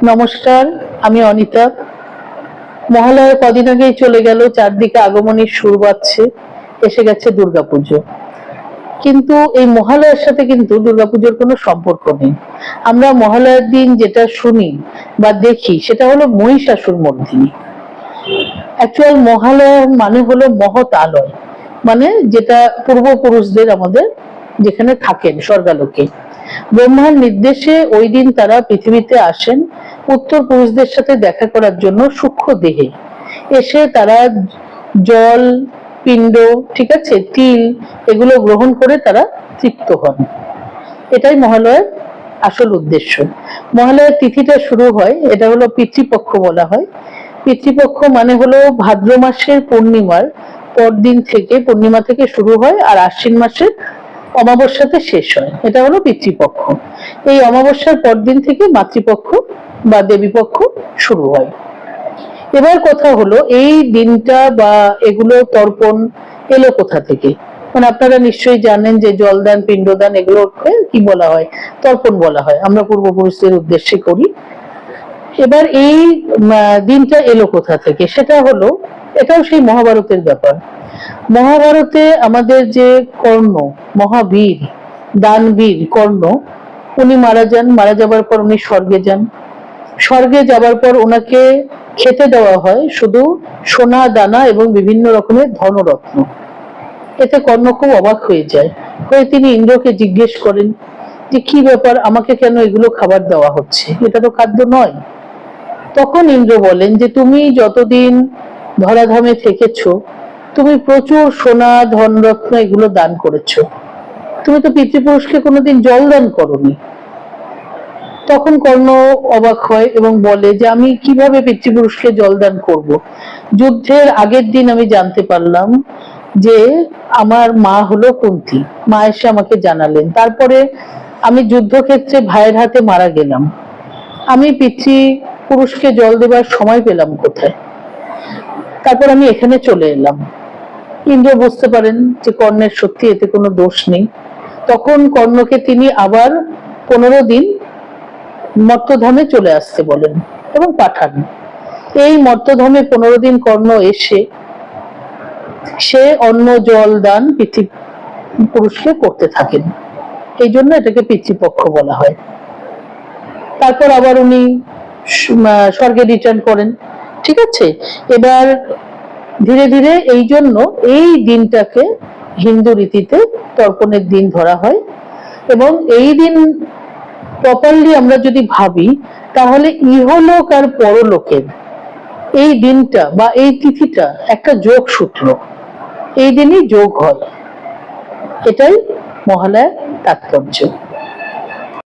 নমস্কার, আমি অনিতা। মহালয়া কদিন আগেই চলে গেল, চারদিকে আগমনের সুর বাজছে, এসে গেছে দুর্গাপুজো। কিন্তু এই মহালয়ার সাথে কিন্তু দুর্গাপুজোর কোনো সম্পর্ক নেই। আমরা মহালয়ার দিন যেটা শুনি বা দেখি সেটা হলো মহিষাসুর মর্দিনী। অ্যাকচুয়াল মহালয়া মানে হলো মহৎ আলয়, মানে যেটা পূর্বপুরুষদের আমাদের যেখানে থাকেন স্বর্গালোকে। ব্রহ্মার নির্দেশে ওই দিন তারা পৃথিবীতে আসেন উত্তর পুরুষদের সাথে দেখা করার জন্য সূক্ষ্ম দেহে। এসে তারা জল, পিণ্ড, ঠিক আছে, তিল, এগুলো গ্রহণ করে তারা তৃপ্ত হন। এটাই মহালয়ার আসল উদ্দেশ্য। মহালয়ার তিথিটা শুরু হয়, এটা হলো পিতৃপক্ষ বলা হয়। পিতৃপক্ষ মানে হলো ভাদ্র মাসের পূর্ণিমার পরদিন থেকে, পূর্ণিমা থেকে শুরু হয় আর আশ্বিন মাসের অমাবস্যাতে শেষ হয়। এটা হলো পিতৃপক্ষ। এই অমাবস্যার পরদিন থেকে মাতৃপক্ষ বা দেবীপক্ষ শুরু হয়। এবার কথা হলো এই দিনটা বা এগুলো তর্পণ এলো কোথা থেকে? মানে আপনারা নিশ্চয়ই জানেন যে জলদান, পিণ্ডদান এগুলোকে কি বলা হয়? তর্পণ বলা হয়। আমরা পূর্বপুরুষদের উদ্দেশ্যে করি। এবার এই দিনটা এলো কোথা থেকে? সেটা হলো, এটাও সেই মহাভারতের ব্যাপার। মহাভারতে আমাদের যে কর্ণ, মহাবীর, দানবীর কর্ণ, উনি মারা যান। মারা যাবার পর উনি স্বর্গে যান। স্বর্গে যাবার পর ওনাকে খেতে দেওয়া হয় শুধু সোনা দানা এবং বিভিন্ন রকমের ধনরত্ন। এতে কর্ণ খুব অবাক হয়ে যায়। হয়ে তিনি ইন্দ্রকে জিজ্ঞেস করেন যে কি ব্যাপার, আমাকে কেন এগুলো খাবার দেওয়া হচ্ছে? এটা তো খাদ্য নয়। তখন ইন্দ্র বলেন যে তুমি যতদিন ধরাধামে থেকেছো তুমি প্রচুর সোনা, ধনরত্ন এগুলো দান করেছো, তুমি তো পিতৃপুরুষকে কোনোদিন জল দান করোনি। তখন কর্ণ অবাক হয় এবং বলে যে আমি কিভাবে পিতৃপুরুষকে জলদান করব? যুদ্ধের আগের দিন আমি জানতে পারলাম যে আমার মা হলো কুন্তী। মা এসে আমাকে জানালেন। তারপরে আমি যুদ্ধক্ষেত্রে ভাইয়ের হাতে মারা গেলাম। আমি পিতৃপুরুষকে জল দেবার সময় পেলাম কোথায়? তারপর আমি এখানে চলে এলাম। ইন্দ্র বুঝতে পারেন যে কর্ণের সত্যি এতে কোনো দোষ নেই। তখন কর্ণকে তিনি আবার 15 দিন মর্তধামে চলে আসতে বলেন এবং পাঠান। এই মর্তধামে 15 দিন কর্ণ এসে সে অন্ন, জল দান পিতৃপুরুষকে করতে থাকেন। এই জন্য এটাকে পিতৃপক্ষ বলা হয়। তারপর আবার উনি স্বর্গে রিটার্ন করেন। ঠিক আছে, এবার ধীরে ধীরে এই জন্য এই দিনটাকে হিন্দু রীতিতে তর্পণের দিন ধরা হয়। এবং এই দিন প্রপারলি আমরা যদি ভাবি তাহলে ইহলোক আর পরলোকের এই দিনটা বা এই তিথিটা একটা যোগ সূত্র। এই দিনই যোগ হয়। এটাই মহালয়ার তাৎপর্য।